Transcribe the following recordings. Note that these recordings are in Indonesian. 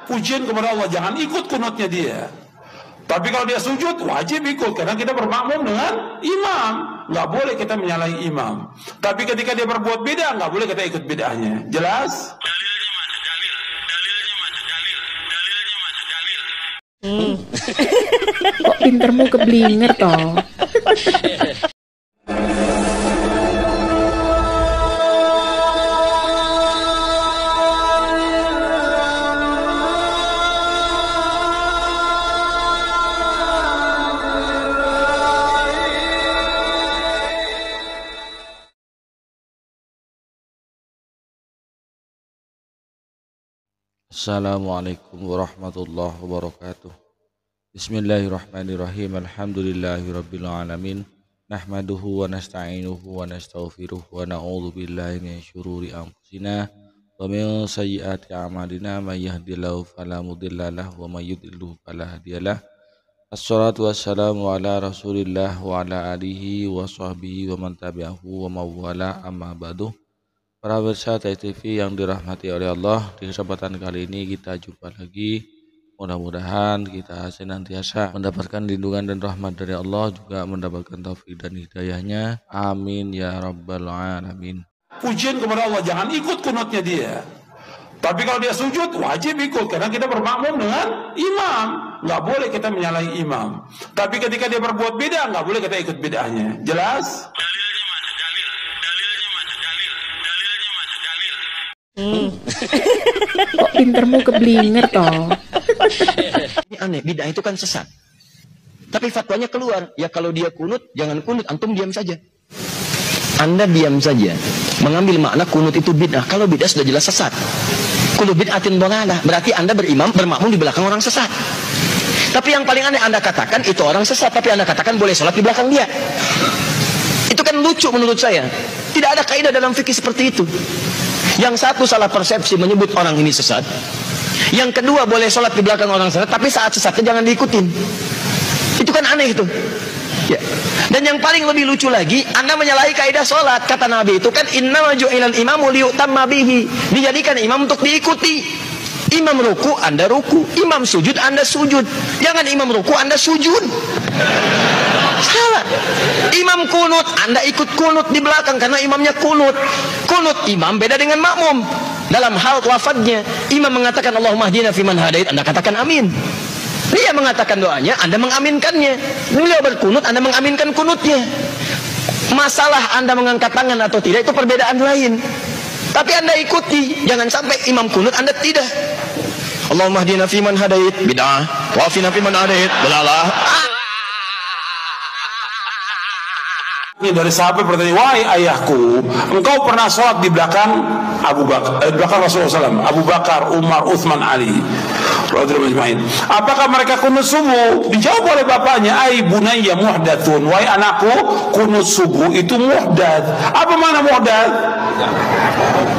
pujian kepada Allah, jangan ikut kunutnya dia. Tapi kalau dia sujud, wajib ikut, karena kita bermakmum dengan imam. Nggak boleh kita menyalahi imam. Tapi ketika dia berbuat bid'ah, nggak boleh kita ikut bid'ahnya. Jelas? Dalilnya mana? Dalil. Kok pintermu keblinger toh? Assalamualaikum warahmatullahi wabarakatuh. Bismillahirrahmanirrahim. Alhamdulillahirabbil alamin. Nahmaduhu wa nasta'inuhu wa nastaghfiruh wa na'udzu billahi min syururi anfusina wa min sayyiati a'malina. May yahdihillahu fala mudilla lahu wa may yudlil fala hadiyalah. Assalatu wassalamu ala Rasulillah wa ala alihi wa sahbihi wa man tabi'ahu wa mawala, amma ba'du. Para pemirsa TV yang dirahmati oleh Allah, di kesempatan kali ini kita jumpa lagi. Mudah-mudahan kita senantiasa mendapatkan lindungan dan rahmat dari Allah, juga mendapatkan taufik dan hidayahnya. Amin ya rabbal alamin. Pujian kepada Allah, jangan ikut kunutnya dia. Tapi kalau dia sujud, wajib ikut, karena kita bermakmum dengan imam. Nggak boleh kita menyalahi imam. Tapi ketika dia berbuat bid'ah, nggak boleh kita ikut bid'ahnya. Jelas? Kok pintermu keblinger toh? Ini aneh, bid'ah itu kan sesat. Tapi fatwanya keluar, ya kalau dia kunut, jangan kunut, antum diam saja. Anda diam saja, mengambil makna kunut itu bid'ah. Kalau bid'ah sudah jelas sesat. Kullu bid'atin dhalalah, berarti Anda bermakmum di belakang orang sesat. Tapi yang paling aneh, Anda katakan itu orang sesat, tapi Anda katakan boleh sholat di belakang dia. Itu kan lucu menurut saya. Tidak ada kaidah dalam fikih seperti itu. Yang satu salah persepsi menyebut orang ini sesat. Yang kedua boleh sholat di belakang orang sesat, tapi saat sesatnya jangan diikutin. Itu kan aneh itu. Ya. Dan yang paling lebih lucu lagi, Anda menyalahi kaidah sholat. Kata Nabi itu kan innama ju'ilal imamu liyutamma bihi. Dijadikan imam untuk diikuti. Imam ruku, Anda ruku. Imam sujud, Anda sujud. Jangan imam ruku, Anda sujud. Salah. Imam kunut, Anda ikut kunut di belakang karena imamnya kunut. Kunut imam beda dengan makmum. Dalam hal lafadznya, imam mengatakan Allahumma hdina fiman hadait, Anda katakan amin. Dia mengatakan doanya, Anda mengaminkannya. Beliau berkunut, Anda mengaminkan kunutnya. Masalah Anda mengangkat tangan atau tidak itu perbedaan lain. Tapi Anda ikuti, jangan sampai imam kunut Anda tidak. Allahumma hdina fiman hadait, bid'ah. Wa afina fiman hadait, dalalah. Ini dari sahabat bertanya, wahai ayahku, engkau pernah sholat di belakang Abu Bakar, di belakang Rasulullah SAW, Abu Bakar, Umar, Uthman, Ali, apakah mereka kunut subuh? Dijawab oleh bapaknya, ai bunayya muhdatsun, wahai anakku, kunut subuh itu muhdath. Apa makna muhdath?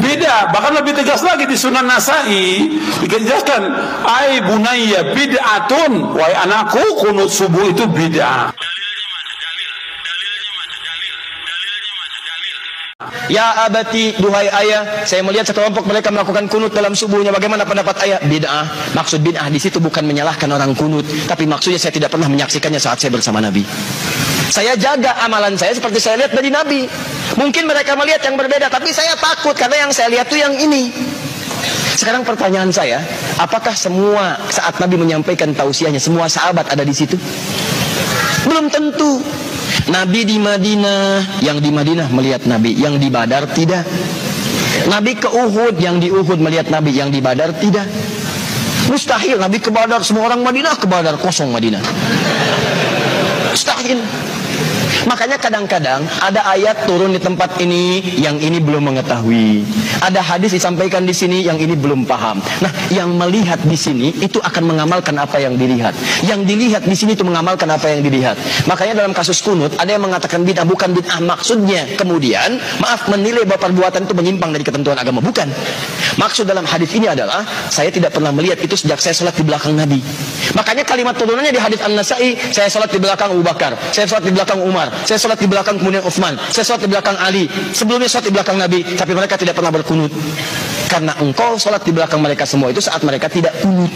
Beda, bahkan lebih tegas lagi di Sunan Nasai dijelaskan, ai bunayya bid'atun, wahai anakku, kunut subuh itu bid'ah. Ya abati, duhai ayah, saya melihat sekelompok mereka melakukan kunut dalam subuhnya. Bagaimana pendapat ayah? Bid'ah. Maksud bid'ah di situ bukan menyalahkan orang kunut, tapi maksudnya saya tidak pernah menyaksikannya saat saya bersama Nabi. Saya jaga amalan saya seperti saya lihat dari Nabi. Mungkin mereka melihat yang berbeda, tapi saya takut karena yang saya lihat itu yang ini. Sekarang pertanyaan saya, apakah semua saat Nabi menyampaikan tausiahnya semua sahabat ada di situ? Belum tentu. Nabi di Madinah, yang di Madinah melihat Nabi, yang di Badar tidak. Nabi ke Uhud, yang di Uhud melihat Nabi, yang di Badar tidak. Mustahil Nabi ke Badar, semua orang Madinah ke Badar, kosong Madinah. Mustahil. Makanya kadang-kadang ada ayat turun di tempat ini, yang ini belum mengetahui. Ada hadis disampaikan di sini, yang ini belum paham. Nah, yang melihat di sini itu akan mengamalkan apa yang dilihat. Yang dilihat di sini itu mengamalkan apa yang dilihat. Makanya dalam kasus kunut ada yang mengatakan bid'ah, bukan bid'ah maksudnya. Kemudian, maaf, menilai bahwa perbuatan itu menyimpang dari ketentuan agama, bukan. Maksud dalam hadis ini adalah saya tidak pernah melihat itu sejak saya sholat di belakang Nabi. Makanya kalimat turunannya di hadis An-Nasai, saya sholat di belakang Abu Bakar, saya sholat di belakang Umar, saya sholat di belakang kemudian Utsman, saya sholat di belakang Ali, sebelumnya sholat di belakang Nabi, tapi mereka tidak pernah berkunut. Karena engkau sholat di belakang mereka semua itu saat mereka tidak kunut.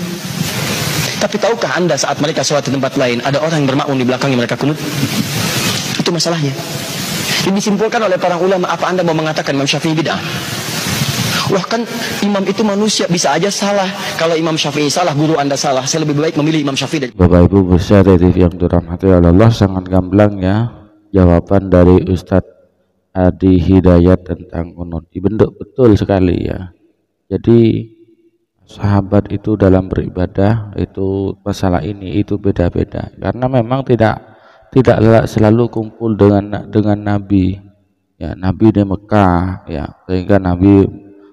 Tapi tahukah anda saat mereka sholat di tempat lain ada orang yang bermakmum di belakangnya mereka kunut? Itu masalahnya. Ini disimpulkan oleh para ulama. Apa anda mau mengatakan Imam Syafi'i bid'ah? Wah, kan imam itu manusia, bisa aja salah. Kalau Imam Syafi'i salah, guru anda salah. Saya lebih baik memilih Imam Syafi'i. Bapak Ibu besar yang dirahmati Allah, sangat gamblang ya jawaban dari Ustadz Adi Hidayat tentang kunut. Dibentuk betul sekali ya. Jadi sahabat itu dalam beribadah itu masalah ini itu beda-beda, karena memang tidak selalu kumpul dengan Nabi ya. Nabi di Mekah ya, sehingga Nabi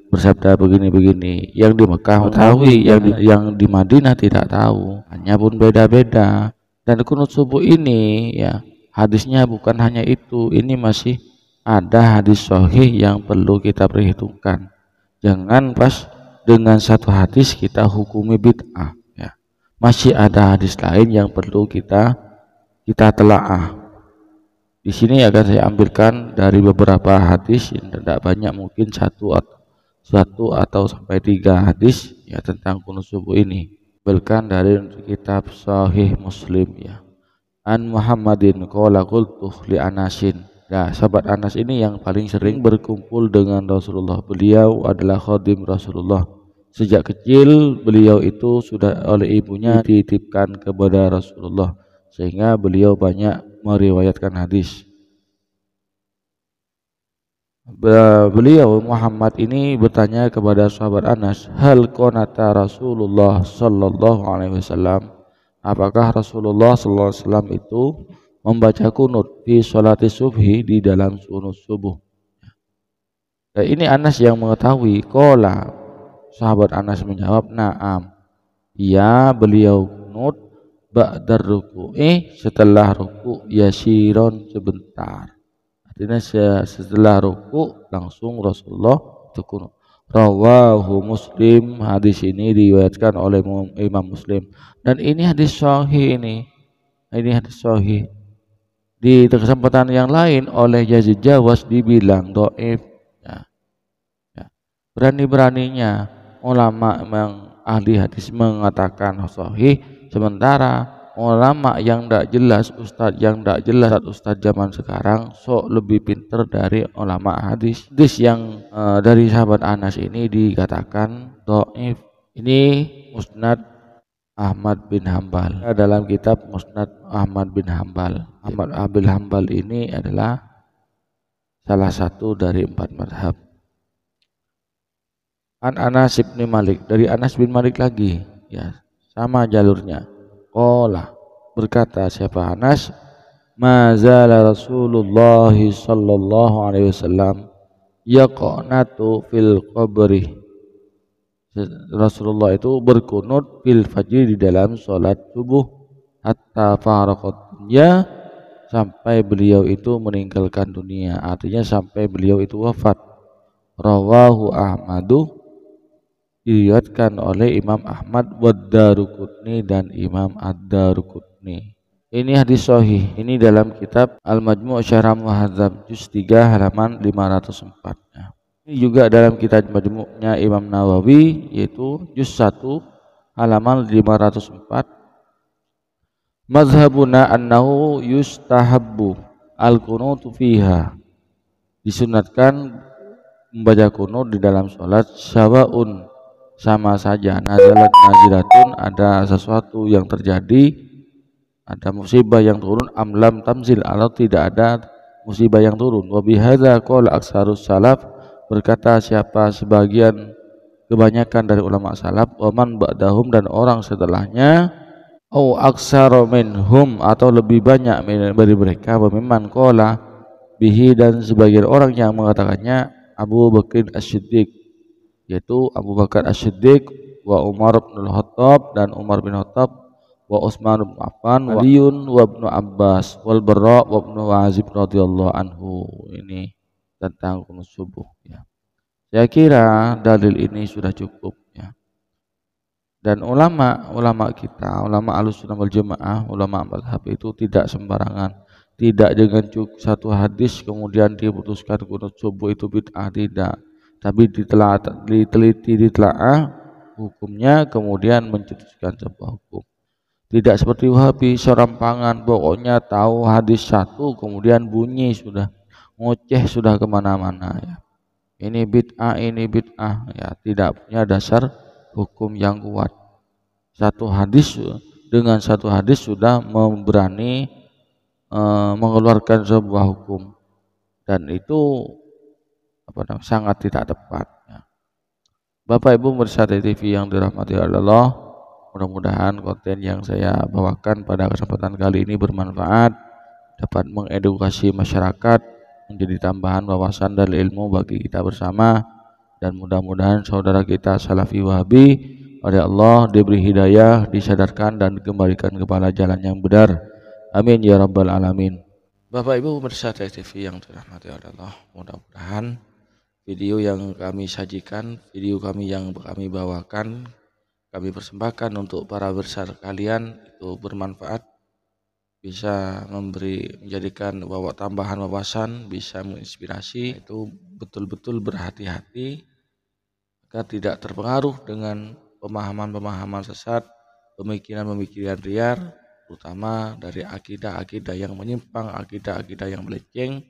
bersabda begini-begini, yang di Mekah mengetahui, yang di Madinah tidak tahu, hanya pun beda-beda. Dan kunut subuh ini ya, hadisnya bukan hanya itu, ini masih ada hadis sahih yang perlu kita perhitungkan. Jangan pas dengan satu hadis kita hukumi bid'ah ya. Masih ada hadis lain yang perlu kita telaah. Di sini akan saya ambilkan dari beberapa hadis yang tidak banyak, mungkin satu atau sampai 3 hadis ya tentang kunut subuh ini. Ambilkan dari kitab Sahih Muslim ya. An Muhammadin qala qultu li Anasin. Nah, sahabat Anas ini yang paling sering berkumpul dengan Rasulullah. Beliau adalah khadim Rasulullah. Sejak kecil beliau itu sudah oleh ibunya dititipkan kepada Rasulullah, sehingga beliau banyak meriwayatkan hadis. Beliau Muhammad ini bertanya kepada sahabat Anas, hal qanata Rasulullah sallallahu alaihi wasallam, apakah Rasulullah sallallahu alaihi wasallam itu membaca kunut di sholati subhi, di dalam kunut subuh. Dan ini Anas yang mengetahui. Qala, sahabat Anas menjawab, na'am, ya, beliau kunut ba'dar ruku'i, setelah ruku' yasiron, sebentar. Artinya setelah ruku' langsung Rasulullah itu kunut. Rawahu Muslim, hadis ini diriwayatkan oleh Imam Muslim. Dan ini hadis sahih, ini hadis sahih. Di kesempatan yang lain oleh Yazid Jawas dibilang dhaif ya. Berani-beraninya ulama yang ahli hadis mengatakan sahih, sementara ulama yang tidak jelas, ustadz yang tidak jelas, ustadz zaman sekarang sok lebih pinter dari ulama hadis. Hadis yang dari sahabat Anas ini dikatakan dhaif. Ini Musnad Ahmad bin Hambal. Dalam kitab Musnad Ahmad bin Hambal, Ahmad bin Hambal ini adalah salah satu dari 4 mazhab. An Anas bin Malik, dari Anas bin Malik lagi ya, sama jalurnya. Qala, berkata siapa Anas, mazala Rasulullah sallallahu alaihi wasallam yaqnatu fil qabri. Rasulullah itu berkunut fil fajr, di dalam sholat subuh, hatta faraqat dunya, sampai beliau itu meninggalkan dunia, artinya sampai beliau itu wafat. Rawahu Ahmadu, diriwayatkan oleh Imam Ahmad wa Daruqutni dan Imam Ad-Daruqutni. Ini hadis sahih. Ini dalam kitab Al-Majmu' Syarah Muhadzab juz 3 halaman 504 ya. Ini juga dalam kitab Majmu'nya Imam Nawawi, yaitu juz 1 halaman 504. Mazhabuna annahu yustahabbu al-qunutu fiha, disunatkan membaca kunut di dalam sholat, syawaun, sama saja, nazalat nazilatun, ada sesuatu yang terjadi, ada musibah yang turun, amlam tamzil, atau tidak ada musibah yang turun. Wa bihadza qala aksarus salaf, berkata siapa sebagian kebanyakan dari ulama salaf, waman ba'dahum, dan orang setelahnya, au aksara minhum, atau lebih banyak dari mereka, memang qala bihi, dan sebagian orang yang mengatakannya, Abu Bakr As-Siddiq, yaitu Abu Bakar As-Siddiq, wa Umar bin Khattab, dan Umar bin Khattab, wa Utsman bin Affan, wa Aliun wa Ibnu Abbas, wal Barra wa Ibnu Azib radhiyallahu anhu. Ini tentang kunut subuh ya. Saya kira dalil ini sudah cukup ya. Dan ulama kita, ulama Ahlussunnah wal Jamaah, ulama mazhab itu tidak sembarangan. Tidak dengan satu hadis kemudian diputuskan kunut subuh itu bid'ah, tidak. tapi ditelaah hukumnya kemudian mencetuskan sebuah hukum. Tidak seperti Wahabi serampangan, pokoknya tahu hadis satu kemudian bunyi sudah ngoceh sudah kemana-mana ya. Ini bid'ah ya, tidak punya dasar hukum yang kuat. Dengan satu hadis sudah berani mengeluarkan sebuah hukum, dan itu sangat tidak tepat ya. Bapak Ibu pemirsa TV yang dirahmati Allah, mudah-mudahan konten yang saya bawakan pada kesempatan kali ini bermanfaat, dapat mengedukasi masyarakat, menjadi tambahan wawasan dan ilmu bagi kita bersama, dan mudah-mudahan saudara kita Salafi Wahabi oleh Allah diberi hidayah, disadarkan dan dikembalikan kepada jalan yang benar. Amin ya rabbal alamin. Bapak Ibu pemirsa TV yang dirahmati Allah, mudah-mudahan video yang kami sajikan, video kami yang kami bawakan, kami persembahkan untuk para besar kalian itu bermanfaat, bisa menjadikan tambahan wawasan, bisa menginspirasi. Itu betul-betul berhati-hati agar tidak terpengaruh dengan pemahaman-pemahaman sesat, pemikiran-pemikiran liar, terutama dari akidah-akidah yang menyimpang, akidah-akidah yang melenceng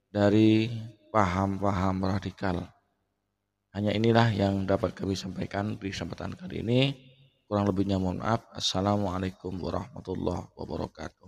dari paham-paham radikal. Hanya inilah yang dapat kami sampaikan di kesempatan kali ini. Kurang lebihnya mohon maaf. Assalamualaikum warahmatullahi wabarakatuh.